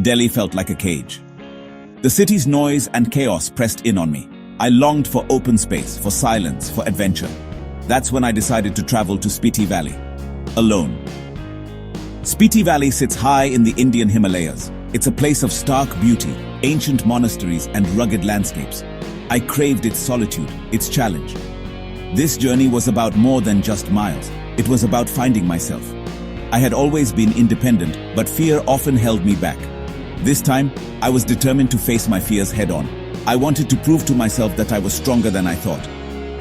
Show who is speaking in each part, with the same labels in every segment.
Speaker 1: Delhi felt like a cage. The city's noise and chaos pressed in on me. I longed for open space, for silence, for adventure. That's when I decided to travel to Spiti Valley, alone. Spiti Valley sits high in the Indian Himalayas. It's a place of stark beauty, ancient monasteries, and rugged landscapes. I craved its solitude, its challenge. This journey was about more than just miles. It was about finding myself. I had always been independent, but fear often held me back. This time, I was determined to face my fears head-on. I wanted to prove to myself that I was stronger than I thought.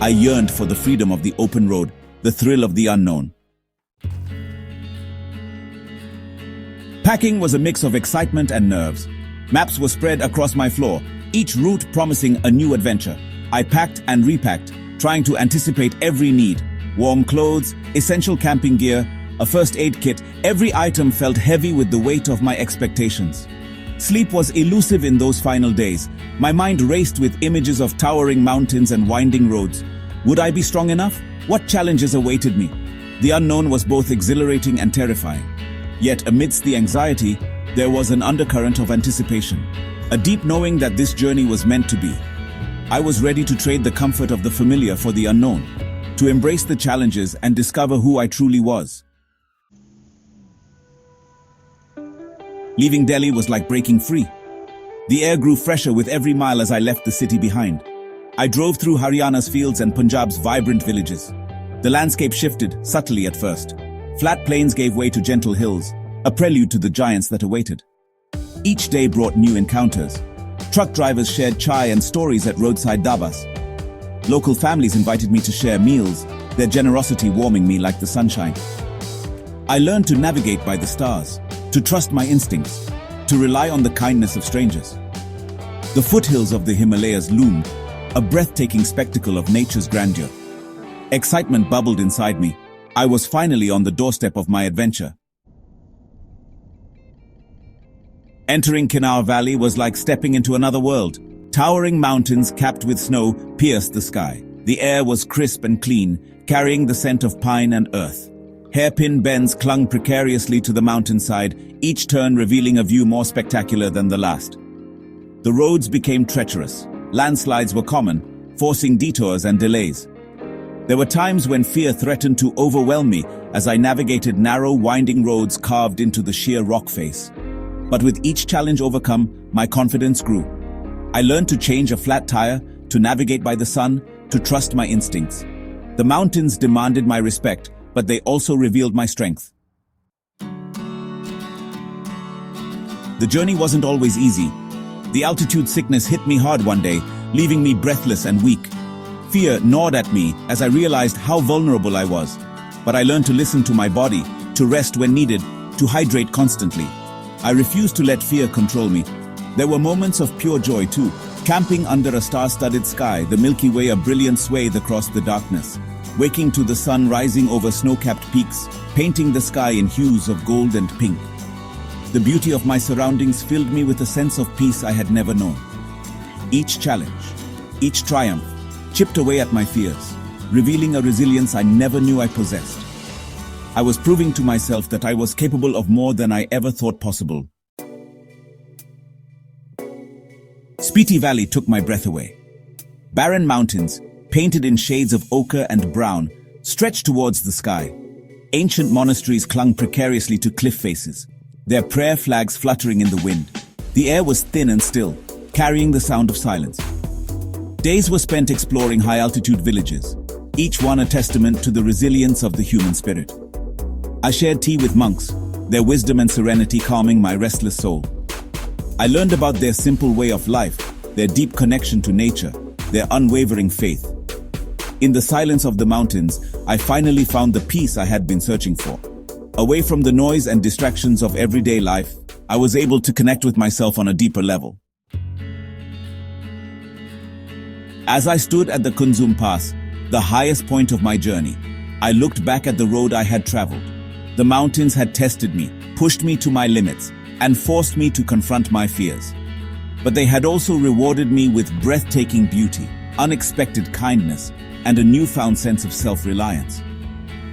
Speaker 1: I yearned for the freedom of the open road, the thrill of the unknown. Packing was a mix of excitement and nerves. Maps were spread across my floor, each route promising a new adventure. I packed and repacked, trying to anticipate every need. Warm clothes, essential camping gear, a first aid kit, every item felt heavy with the weight of my expectations. Sleep was elusive in those final days. My mind raced with images of towering mountains and winding roads. Would I be strong enough? What challenges awaited me? The unknown was both exhilarating and terrifying. Yet amidst the anxiety, there was an undercurrent of anticipation, a deep knowing that this journey was meant to be. I was ready to trade the comfort of the familiar for the unknown, to embrace the challenges and discover who I truly was. Leaving Delhi was like breaking free. The air grew fresher with every mile as I left the city behind. I drove through Haryana's fields and Punjab's vibrant villages. The landscape shifted, subtly at first. Flat plains gave way to gentle hills, a prelude to the giants that awaited. Each day brought new encounters. Truck drivers shared chai and stories at roadside dhabas. Local families invited me to share meals, their generosity warming me like the sunshine. I learned to navigate by the stars, to trust my instincts, to rely on the kindness of strangers. The foothills of the Himalayas loomed, a breathtaking spectacle of nature's grandeur. Excitement bubbled inside me. I was finally on the doorstep of my adventure. Entering Kinnaur Valley was like stepping into another world. Towering mountains capped with snow pierced the sky. The air was crisp and clean, carrying the scent of pine and earth. Hairpin bends clung precariously to the mountainside, each turn revealing a view more spectacular than the last. The roads became treacherous. Landslides were common, forcing detours and delays. There were times when fear threatened to overwhelm me as I navigated narrow, winding roads carved into the sheer rock face. But with each challenge overcome, my confidence grew. I learned to change a flat tire, to navigate by the sun, to trust my instincts. The mountains demanded my respect, but they also revealed my strength. The journey wasn't always easy. The altitude sickness hit me hard one day, leaving me breathless and weak. Fear gnawed at me as I realized how vulnerable I was. But I learned to listen to my body, to rest when needed, to hydrate constantly. I refused to let fear control me. There were moments of pure joy too. Camping under a star-studded sky, the Milky Way a brilliant swathe across the darkness. Waking to the sun rising over snow-capped peaks, painting the sky in hues of gold and pink. The beauty of my surroundings filled me with a sense of peace I had never known. Each challenge, each triumph, chipped away at my fears, revealing a resilience I never knew I possessed. I was proving to myself that I was capable of more than I ever thought possible. Spiti Valley took my breath away. Barren mountains, painted in shades of ochre and brown, stretched towards the sky. Ancient monasteries clung precariously to cliff faces, their prayer flags fluttering in the wind. The air was thin and still, carrying the sound of silence. Days were spent exploring high-altitude villages, each one a testament to the resilience of the human spirit. I shared tea with monks, their wisdom and serenity calming my restless soul. I learned about their simple way of life, their deep connection to nature, their unwavering faith. In the silence of the mountains, I finally found the peace I had been searching for. Away from the noise and distractions of everyday life, I was able to connect with myself on a deeper level. As I stood at the 𝐬𝐮𝐬𝐫𝐿𝐵𝐿 Pass, the highest point of my journey, I looked back at the road I had traveled. The mountains had tested me, pushed me to my limits, and forced me to confront my fears. But they had also rewarded me with breathtaking beauty, unexpected kindness, and a newfound sense of self-reliance.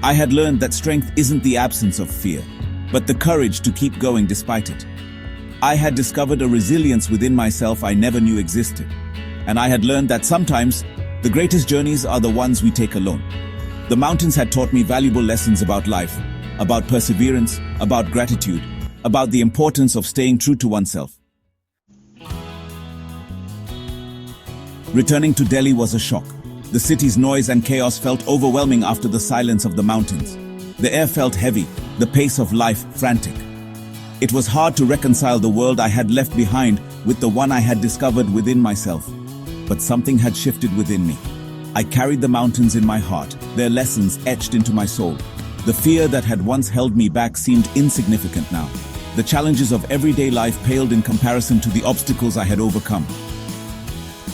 Speaker 1: I had learned that strength isn't the absence of fear, but the courage to keep going despite it. I had discovered a resilience within myself I never knew existed. And I had learned that sometimes the greatest journeys are the ones we take alone. The mountains had taught me valuable lessons about life, about perseverance, about gratitude, about the importance of staying true to oneself. Returning to Delhi was a shock. The city's noise and chaos felt overwhelming after the silence of the mountains. The air felt heavy, the pace of life frantic. It was hard to reconcile the world I had left behind with the one I had discovered within myself. But something had shifted within me. I carried the mountains in my heart, their lessons etched into my soul. The fear that had once held me back seemed insignificant now. The challenges of everyday life paled in comparison to the obstacles I had overcome.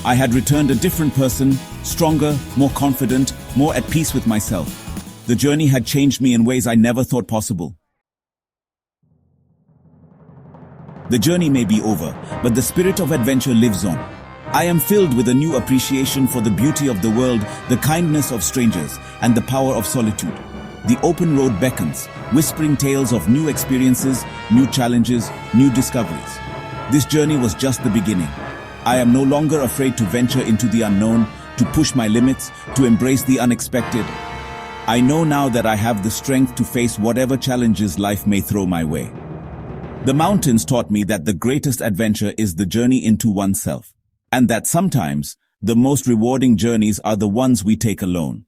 Speaker 1: I had returned a different person, stronger, more confident, more at peace with myself. The journey had changed me in ways I never thought possible. The journey may be over, but the spirit of adventure lives on. I am filled with a new appreciation for the beauty of the world, the kindness of strangers, and the power of solitude. The open road beckons, whispering tales of new experiences, new challenges, new discoveries. This journey was just the beginning. I am no longer afraid to venture into the unknown, to push my limits, to embrace the unexpected. I know now that I have the strength to face whatever challenges life may throw my way. The mountains taught me that the greatest adventure is the journey into oneself, and that sometimes the most rewarding journeys are the ones we take alone.